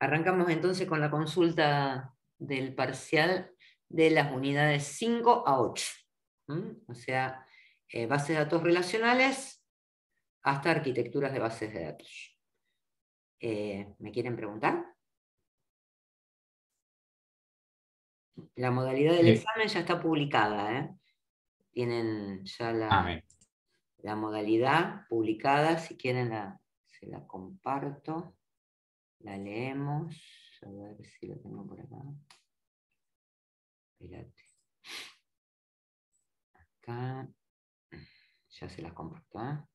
Arrancamos entonces con la consulta del parcial de las unidades 5 a 8. O sea, bases de datos relacionales hasta arquitecturas de bases de datos. ¿Me quieren preguntar? La modalidad del examen ya está publicada. Tienen ya la modalidad publicada. Si quieren se la comparto. La leemos. A ver si lo tengo por acá. Espérate. Acá. Ya se las comparto.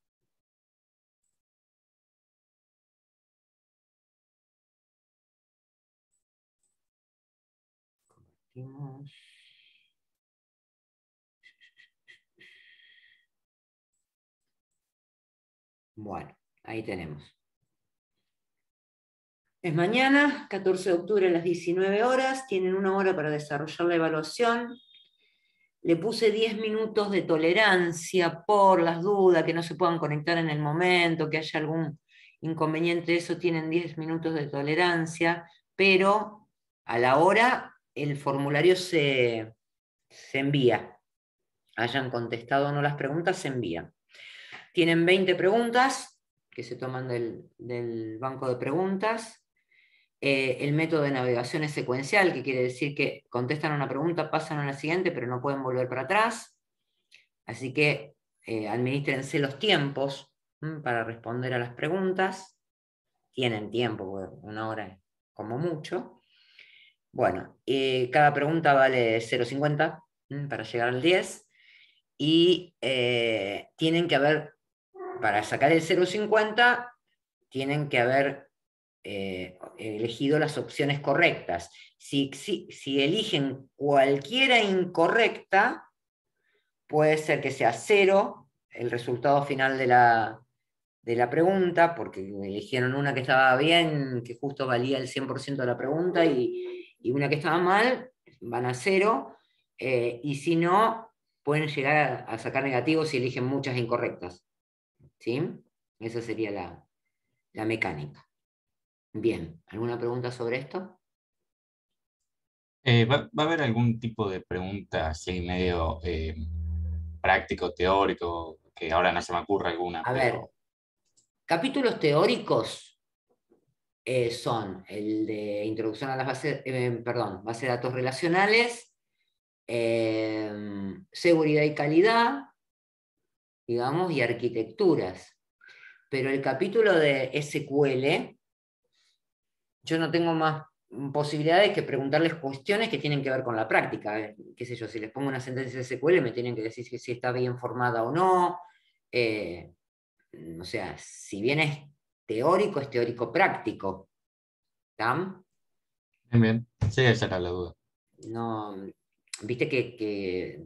Compartimos. Bueno, ahí tenemos. Es mañana, 14 de octubre a las 19 horas. Tienen 1 hora para desarrollar la evaluación. Le puse 10 minutos de tolerancia por las dudas, que no se puedan conectar en el momento, que haya algún inconveniente. Eso tienen 10 minutos de tolerancia, pero a la hora el formulario se envía. Hayan contestado o no las preguntas, se envía. Tienen 20 preguntas que se toman del banco de preguntas. El método de navegación es secuencial, que quiere decir que contestan una pregunta, pasan a la siguiente, pero no pueden volver para atrás. Así que administrense los tiempos para responder a las preguntas. Tienen tiempo, 1 hora como mucho. Bueno, cada pregunta vale 0,50 para llegar al 10. Y tienen que haber, para sacar el 0,50, tienen que haber elegido las opciones correctas. Si eligen cualquiera incorrecta, puede ser que sea 0 el resultado final de la pregunta, porque eligieron una que estaba bien, que justo valía el 100% de la pregunta, y una que estaba mal, van a 0, y si no, pueden llegar a sacar negativos si eligen muchas incorrectas. ¿Sí? Esa sería la mecánica. Bien, ¿alguna pregunta sobre esto? ¿Va a haber algún tipo de pregunta así medio práctico, teórico, que ahora no se me ocurre alguna, A ver, pero capítulos teóricos son el de introducción a las base de datos relacionales, seguridad y calidad, digamos, y arquitecturas. Pero el capítulo de SQL, yo no tengo más posibilidades que preguntarles cuestiones que tienen que ver con la práctica. Qué sé yo, si les pongo una sentencia de SQL, me tienen que decir si está bien formada o no. O sea, si bien es teórico práctico. ¿Tam? bien, bien. Sí, esa era la duda. No, viste que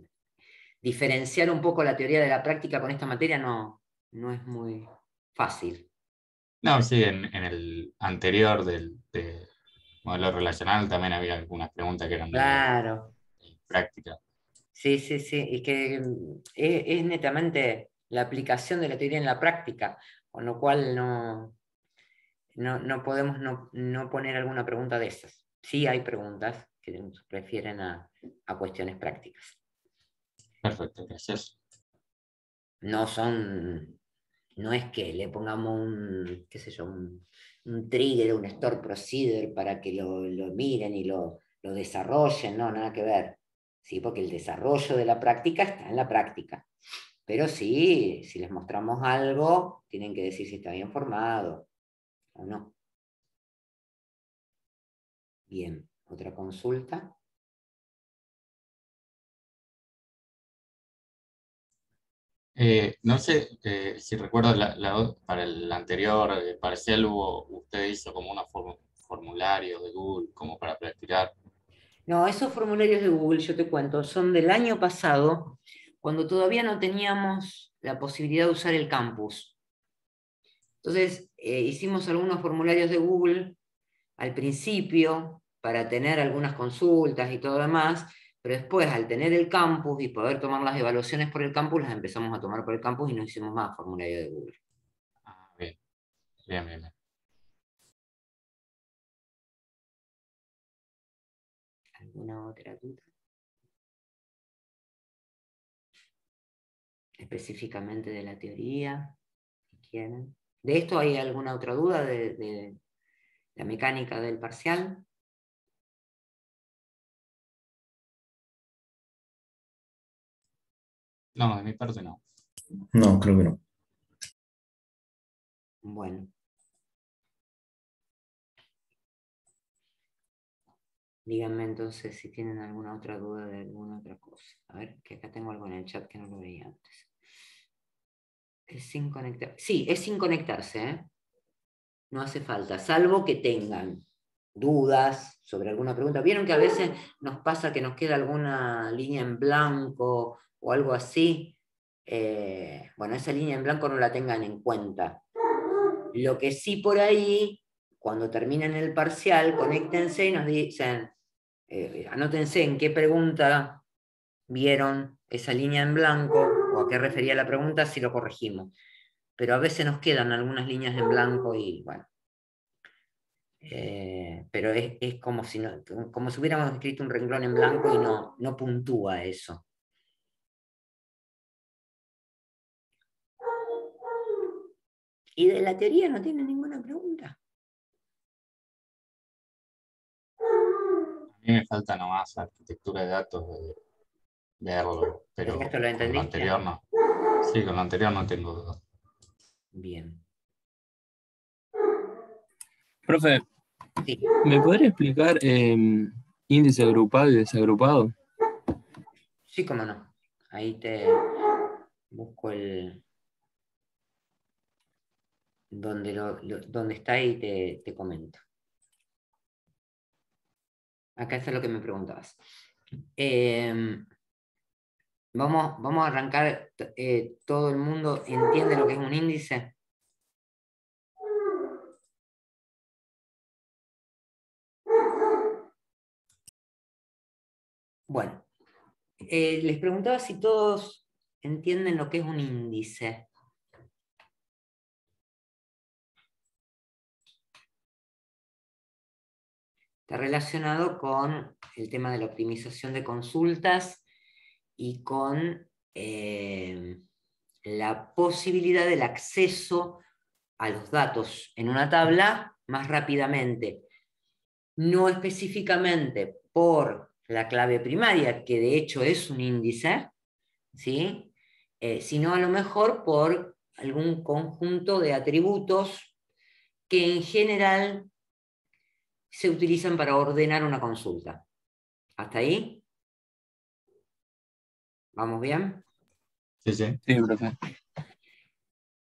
diferenciar un poco la teoría de la práctica con esta materia no es muy fácil. No, sí, en el anterior de modelo relacional también había algunas preguntas que eran medio Claro, prácticas. sí, sí, sí. Y que es netamente la aplicación de la teoría en la práctica, con lo cual no podemos no poner alguna pregunta de esas. Sí hay preguntas que se refieren a cuestiones prácticas. Perfecto, gracias. No son, no es que le pongamos qué sé yo, un trigger, un store procedure para que lo miren y lo desarrollen, no, nada que ver. Sí, porque el desarrollo de la práctica está en la práctica. Pero sí, si les mostramos algo, tienen que decir si está bien formado o no. Bien, otra consulta. No sé si recuerdo para el anterior parcial usted hizo como unos formularios de Google como para practicar. No, esos formularios de Google, yo te cuento, son del año pasado, cuando todavía no teníamos la posibilidad de usar el campus. Entonces, hicimos algunos formularios de Google al principio para tener algunas consultas y todo lo demás, pero después, al tener el campus y poder tomar las evaluaciones por el campus, las empezamos a tomar por el campus y no hicimos más formulario de Google. Ah, bien, bien, bien. Bien. ¿Alguna otra duda? Específicamente de la teoría, si quieren. ¿De esto hay alguna otra duda de la mecánica del parcial? No, de mi parte no. No, creo que no. Bueno. Díganme entonces si tienen alguna otra duda de alguna otra cosa. A ver, que acá tengo algo en el chat que no lo veía antes. Es sin conectar. Sí, es sin conectarse, ¿eh? No hace falta, salvo que tengan dudas sobre alguna pregunta. ¿Vieron que a veces nos pasa que nos queda alguna línea en blanco o algo así? Bueno, esa línea en blanco no la tengan en cuenta. Lo que sí por ahí, cuando terminen el parcial, conéctense y nos dicen, anótense en qué pregunta vieron esa línea en blanco o a qué refería la pregunta, si lo corregimos. Pero a veces nos quedan algunas líneas en blanco y bueno. Pero es como si hubiéramos escrito un renglón en blanco y no puntúa eso. ¿Y de la teoría no tiene ninguna pregunta? A mí me falta nomás arquitectura de datos de verlo, ¿El pero resto lo con lo entendiste? anterior no. Sí, con lo anterior no tengo dudas. Bien. Profe, Sí, ¿me podría explicar índice agrupado y desagrupado? sí, cómo no. Ahí te busco donde está y te comento. Acá está lo que me preguntabas. Vamos a arrancar. ¿Todo el mundo entiende lo que es un índice? Bueno, les preguntaba si todos entienden lo que es un índice. Está relacionado con el tema de la optimización de consultas y con la posibilidad del acceso a los datos en una tabla más rápidamente. No específicamente por la clave primaria, que de hecho es un índice, ¿sí? Sino a lo mejor por algún conjunto de atributos que en general se utilizan para ordenar una consulta. ¿Hasta ahí? ¿Vamos bien? Sí, sí. Sí, profe.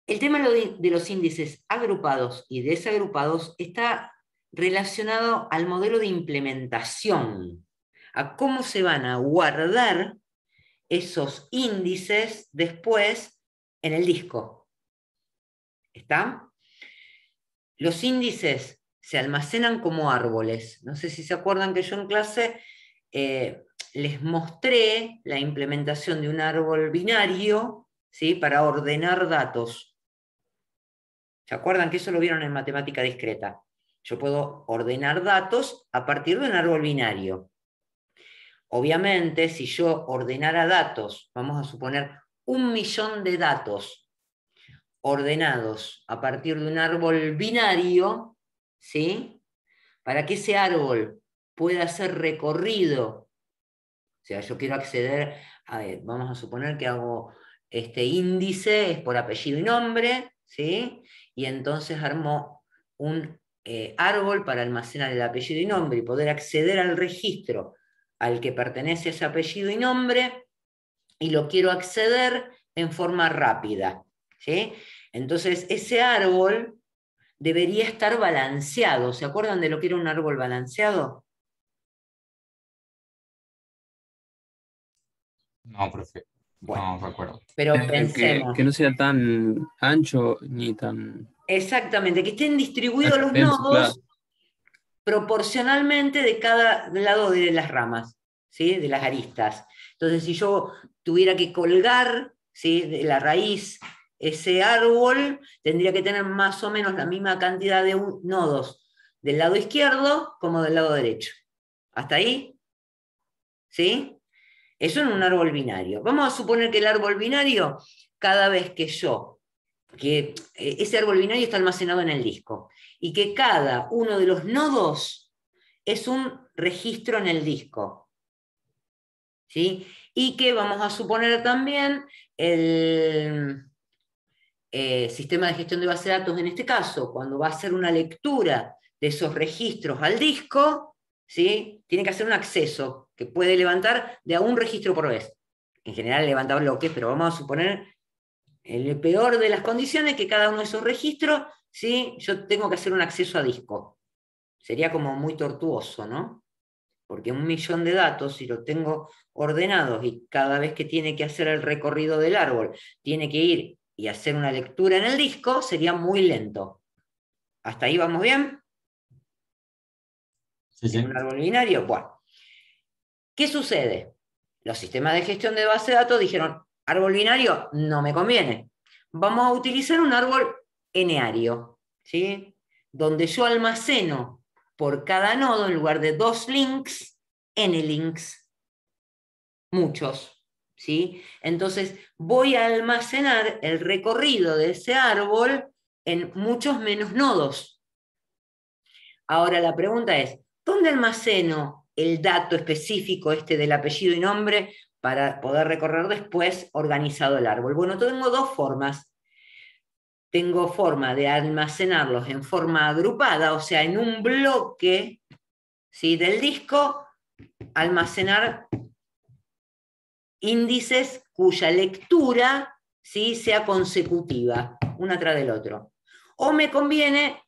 El tema de los índices agrupados y desagrupados está relacionado al modelo de implementación, a cómo se van a guardar esos índices después en el disco. ¿Está? Los índices se almacenan como árboles. No sé si se acuerdan que yo en clase les mostré la implementación de un árbol binario, ¿sí? Para ordenar datos. ¿Se acuerdan que eso lo vieron en matemática discreta? Yo puedo ordenar datos a partir de un árbol binario. Obviamente, si yo ordenara datos, vamos a suponer 1.000.000 de datos ordenados a partir de un árbol binario, ¿sí? Para que ese árbol pueda ser recorrido, o sea, yo quiero acceder a, vamos a suponer que hago este índice, es por apellido y nombre, ¿sí? Y entonces armo un árbol para almacenar el apellido y nombre y poder acceder al registro al que pertenece ese apellido y nombre, y lo quiero acceder en forma rápida, ¿sí? Entonces, ese árbol debería estar balanceado. ¿Se acuerdan de lo que era un árbol balanceado? No, profe. Bueno, No recuerdo. pero Que pensemos. no sea tan ancho ni tan Exactamente, que estén distribuidos los extenso, claro. nodos proporcionalmente de cada lado de las ramas, ¿sí? De las aristas. Entonces, si yo tuviera que colgar, ¿sí? De la raíz ese árbol, tendría que tener más o menos la misma cantidad de nodos del lado izquierdo como del lado derecho. ¿Hasta ahí? ¿sí? Eso en un árbol binario. Vamos a suponer que el árbol binario, cada vez que ese árbol binario está almacenado en el disco, y que cada uno de los nodos es un registro en el disco, ¿sí? Y que vamos a suponer también el sistema de gestión de base de datos, en este caso, cuando va a hacer una lectura de esos registros al disco, ¿sí? Tiene que hacer un acceso que puede levantar de a un registro por vez. En general levanta bloques, pero vamos a suponer, en el peor de las condiciones, que cada uno de esos registros, ¿sí? Yo tengo que hacer un acceso a disco. Sería como muy tortuoso, ¿no? Porque 1.000.000 de datos, si los tengo ordenados y cada vez que tiene que hacer el recorrido del árbol, tiene que ir y hacer una lectura en el disco, sería muy lento. ¿Hasta ahí vamos bien? Sí, sí. ¿En un árbol binario? Bueno. ¿Qué sucede? Los sistemas de gestión de base de datos dijeron, árbol binario no me conviene. Vamos a utilizar un árbol eneario, ¿sí? Donde yo almaceno por cada nodo, en lugar de 2 links, n links. Muchos, ¿sí? Entonces voy a almacenar el recorrido de ese árbol en muchos menos nodos. Ahora la pregunta es, ¿dónde almaceno el dato específico del apellido y nombre para poder recorrer después organizado el árbol? Bueno, tengo dos formas. Tengo forma de almacenarlos en forma agrupada, o sea, en un bloque, ¿sí?, del disco, almacenar índices cuya lectura, ¿sí?, sea consecutiva, una tras del otro. O me conviene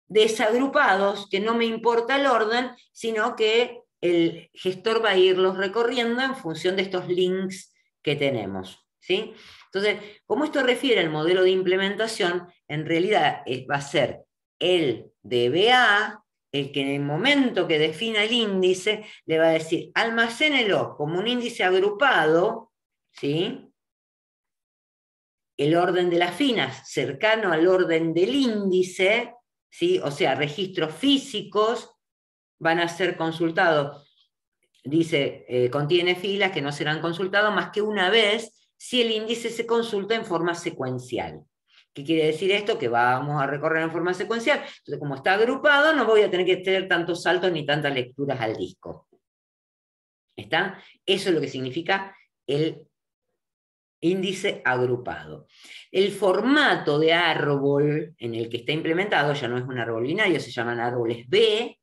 desagrupados, que no me importa el orden, sino que el gestor va a irlos recorriendo en función de estos links que tenemos, ¿sí? Entonces, como esto refiere al modelo de implementación, en realidad va a ser el DBA el que en el momento que defina el índice le va a decir, almacénelo como un índice agrupado, ¿sí?, el orden de las finas cercano al orden del índice, ¿sí?, o sea, registros físicos van a ser consultados, dice, contiene filas que no serán consultados más que una vez si el índice se consulta en forma secuencial. ¿Qué quiere decir esto? Que vamos a recorrer en forma secuencial. Entonces, como está agrupado, no voy a tener que tener tantos saltos ni tantas lecturas al disco. ¿Está? Eso es lo que significa el índice agrupado. El formato de árbol en el que está implementado ya no es un árbol binario, se llaman árboles B,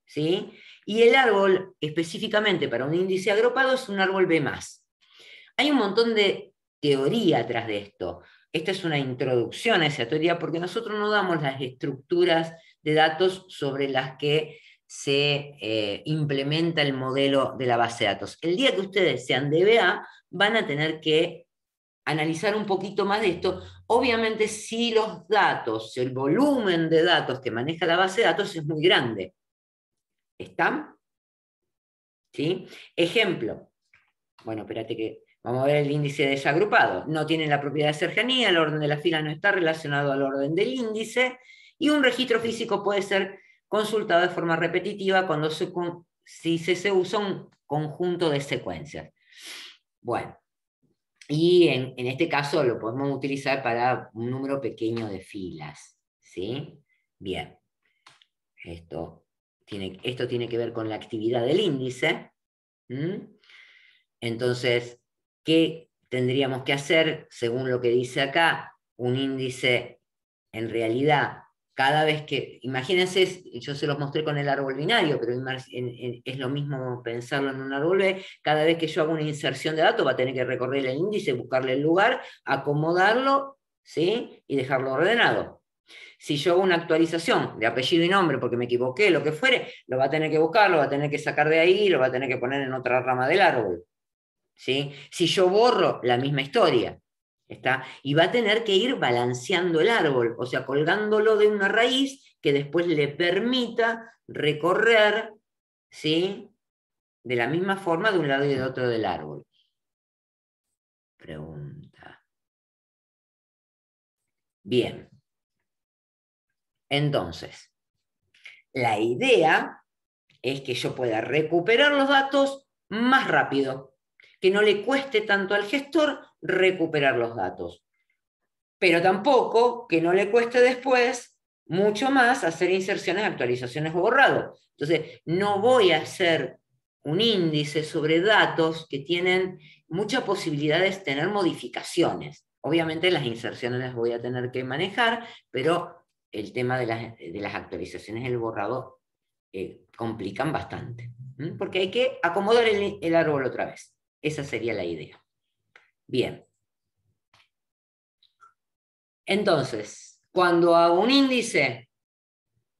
¿sí? Y el árbol específicamente para un índice agrupado es un árbol B+. Hay un montón de teoría atrás de esto. Esta es una introducción a esa teoría porque nosotros no damos las estructuras de datos sobre las que se implementa el modelo de la base de datos. El día que ustedes sean DBA van a tener que analizar un poquito más de esto. Obviamente si los datos, el volumen de datos que maneja la base de datos es muy grande. ¿Están? ¿Sí? Ejemplo. Bueno, espérate que vamos a ver el índice desagrupado. No tiene la propiedad de cercanía, el orden de la fila no está relacionado al orden del índice, y un registro físico puede ser consultado de forma repetitiva cuando si se usa un conjunto de secuencias. Bueno, y en este caso lo podemos utilizar para un número pequeño de filas, ¿sí? Bien. Esto tiene que ver con la actividad del índice. Entonces, ¿qué tendríamos que hacer? Según lo que dice acá, un índice, en realidad, cada vez que, imagínense, yo se los mostré con el árbol binario, pero es lo mismo pensarlo en un árbol B, cada vez que yo hago una inserción de datos va a tener que recorrer el índice, buscarle el lugar, acomodarlo, ¿sí?, y dejarlo ordenado. Si yo hago una actualización de apellido y nombre porque me equivoqué, lo que fuere, lo va a tener que buscar, lo va a tener que sacar de ahí, lo va a tener que poner en otra rama del árbol. ¿Sí? Si yo borro, la misma historia. ¿Está? Y va a tener que ir balanceando el árbol, o sea, colgándolo de una raíz que después le permita recorrer, ¿sí?, de la misma forma de un lado y de otro del árbol. Pregunta. Bien. Entonces, la idea es que yo pueda recuperar los datos más rápido, que no le cueste tanto al gestor recuperar los datos, pero tampoco que no le cueste después mucho más hacer inserciones, actualizaciones o borrado. Entonces, no voy a hacer un índice sobre datos que tienen muchas posibilidades de tener modificaciones. Obviamente las inserciones las voy a tener que manejar, pero el tema de las actualizaciones y el borrado complican bastante, porque hay que acomodar el árbol otra vez. Esa sería la idea. Bien. Entonces, cuando hago un índice,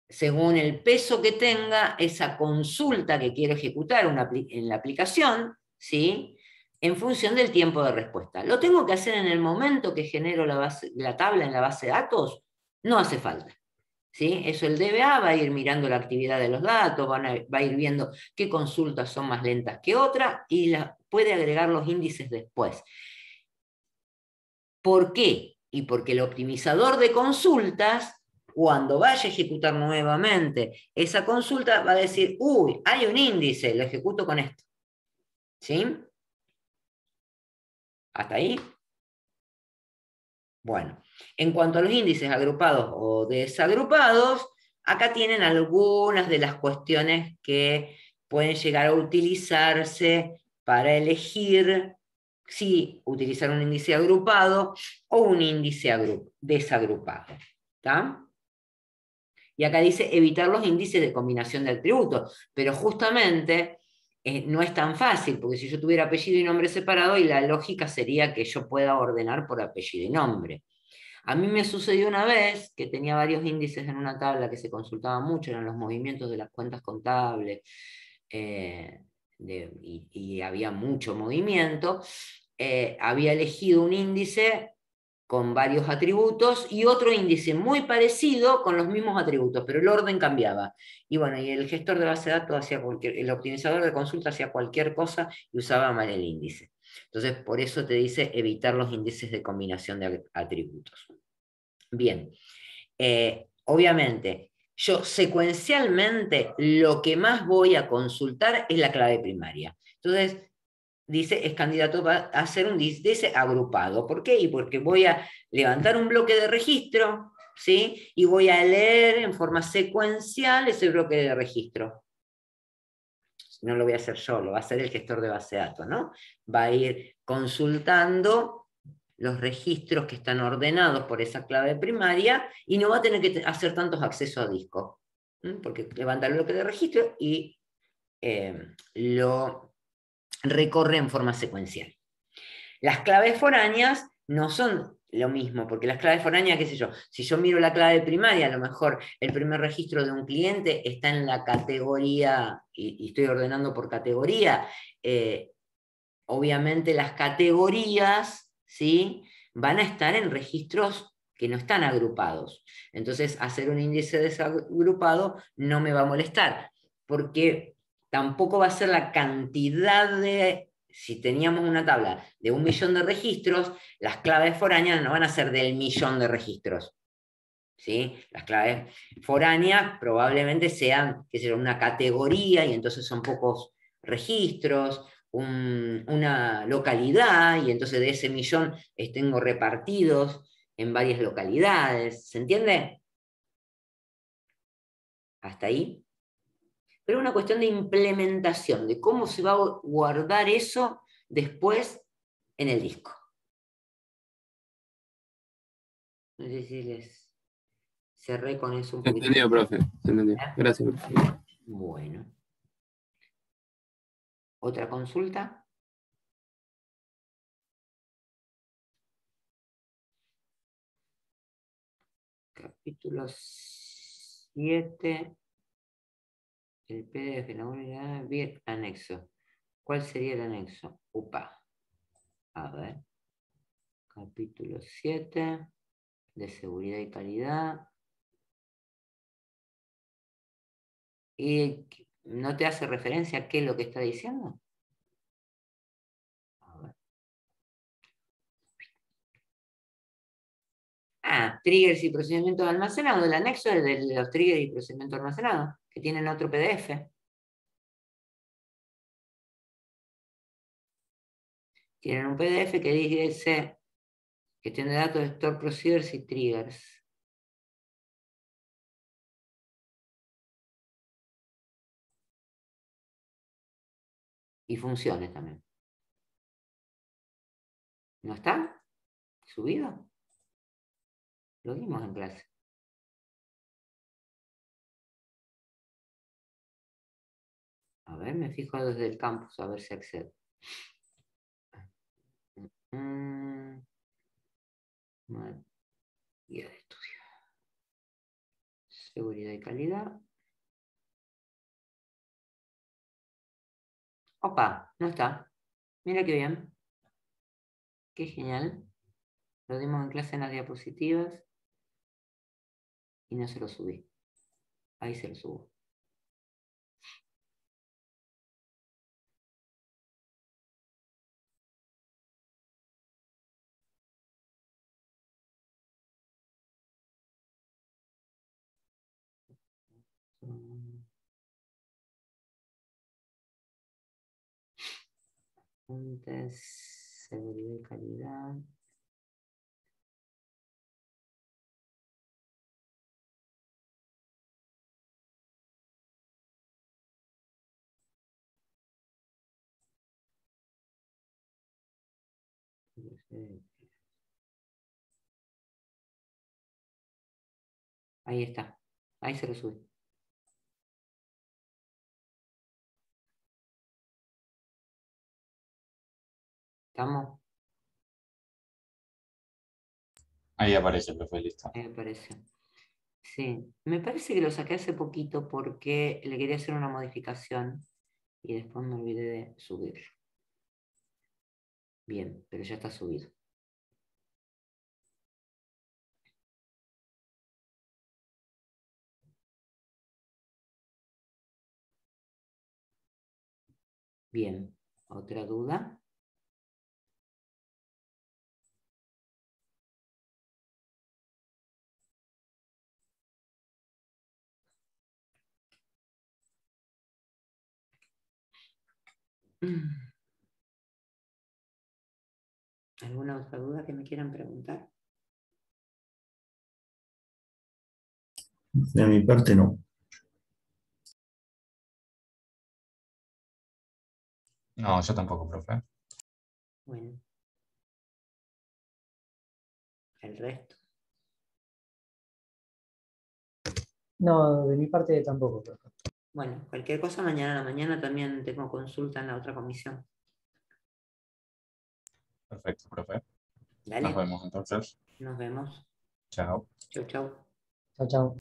según el peso que tenga esa consulta que quiero ejecutar en la aplicación, ¿sí? En función del tiempo de respuesta. ¿Lo tengo que hacer en el momento que genero la tabla en la base de datos? No hace falta. ¿Sí? Eso el DBA va a ir mirando la actividad de los datos, va a ir viendo qué consultas son más lentas que otras y puede agregar los índices después. ¿Por qué? Y porque el optimizador de consultas, cuando vaya a ejecutar nuevamente esa consulta, va a decir, uy, hay un índice, lo ejecuto con esto. ¿Sí? ¿Hasta ahí? Bueno, en cuanto a los índices agrupados o desagrupados, acá tienen algunas de las cuestiones que pueden llegar a utilizarse para elegir si utilizar un índice agrupado o un índice desagrupado. ¿Está? Y acá dice evitar los índices de combinación de atributos, pero justamente no es tan fácil, porque si yo tuviera apellido y nombre separado, y la lógica sería que yo pueda ordenar por apellido y nombre. A mí me sucedió una vez que tenía varios índices en una tabla que se consultaba mucho, eran los movimientos de las cuentas contables, y había mucho movimiento. Había elegido un índice con varios atributos y otro índice muy parecido con los mismos atributos, pero el orden cambiaba. Y bueno, y el gestor de base de datos hacía el optimizador de consulta hacía cualquier cosa y usaba mal el índice. Entonces, por eso te dice evitar los índices de combinación de atributos. Bien, obviamente, yo secuencialmente lo que más voy a consultar es la clave primaria. Entonces, dice, es candidato a hacer un índice agrupado. ¿Por qué? Y porque voy a levantar un bloque de registro, ¿sí? Y voy a leer en forma secuencial ese bloque de registro. No lo voy a hacer yo, lo va a hacer el gestor de base de datos, ¿no? Va a ir consultando los registros que están ordenados por esa clave primaria y no va a tener que hacer tantos accesos a disco, porque levanta el bloque de registro y lo recorre en forma secuencial. Las claves foráneas no son lo mismo, porque las claves foráneas, qué sé yo, si yo miro la clave primaria, a lo mejor el primer registro de un cliente está en la categoría, y estoy ordenando por categoría, obviamente las categorías, ¿sí?, van a estar en registros que no están agrupados. Entonces, hacer un índice desagrupado no me va a molestar, porque tampoco va a ser la cantidad de... Si teníamos una tabla de 1 millón de registros, las claves foráneas no van a ser del millón de registros. ¿Sí? Las claves foráneas probablemente sean, qué sé yo, una categoría y entonces son pocos registros, una localidad y entonces de ese millón tengo repartidos en varias localidades. ¿Se entiende? ¿Hasta ahí? Pero es una cuestión de implementación, de cómo se va a guardar eso después en el disco. No sé si les cerré con eso un poquito. Entendido, profe. Entendido. Gracias, profe. Bueno. ¿Otra consulta? Capítulo 7. El PDF, la unidad, bien, anexo. ¿Cuál sería el anexo? Upa. A ver. Capítulo 7. De seguridad y calidad. ¿Y no te hace referencia a qué es lo que está diciendo? A ver. Ah, triggers y procedimientos almacenados. El anexo es de los triggers y procedimientos almacenados, que tienen otro PDF. Tienen un PDF que dice gestión de datos, store procedures y triggers. Y funciones también. ¿No está? ¿Subido? Lo vimos en clase. A ver, me fijo desde el campus a ver si accedo. Guía de estudio. Seguridad y calidad. Opa, no está. Mira qué bien. Qué genial. Lo dimos en clase en las diapositivas. Y no se lo subí. Ahí se lo subo. Fuentes, seguridad y calidad. Ahí está. Ahí se lo subí. ¿Estamos? Ahí aparece, profe, listo. Ahí aparece. Sí, me parece que lo saqué hace poquito porque le quería hacer una modificación y después me olvidé de subirlo. Bien, pero ya está subido. Bien, ¿otra duda? ¿Alguna otra duda que me quieran preguntar? De mi parte no. No, yo tampoco, profe. Bueno. El resto. No, de mi parte tampoco, profe. Bueno, cualquier cosa mañana a la mañana también tengo consulta en la otra comisión. Perfecto, profe. Dale, Nos vemos entonces. nos vemos. Chao. Chau, chau. Chao, chao.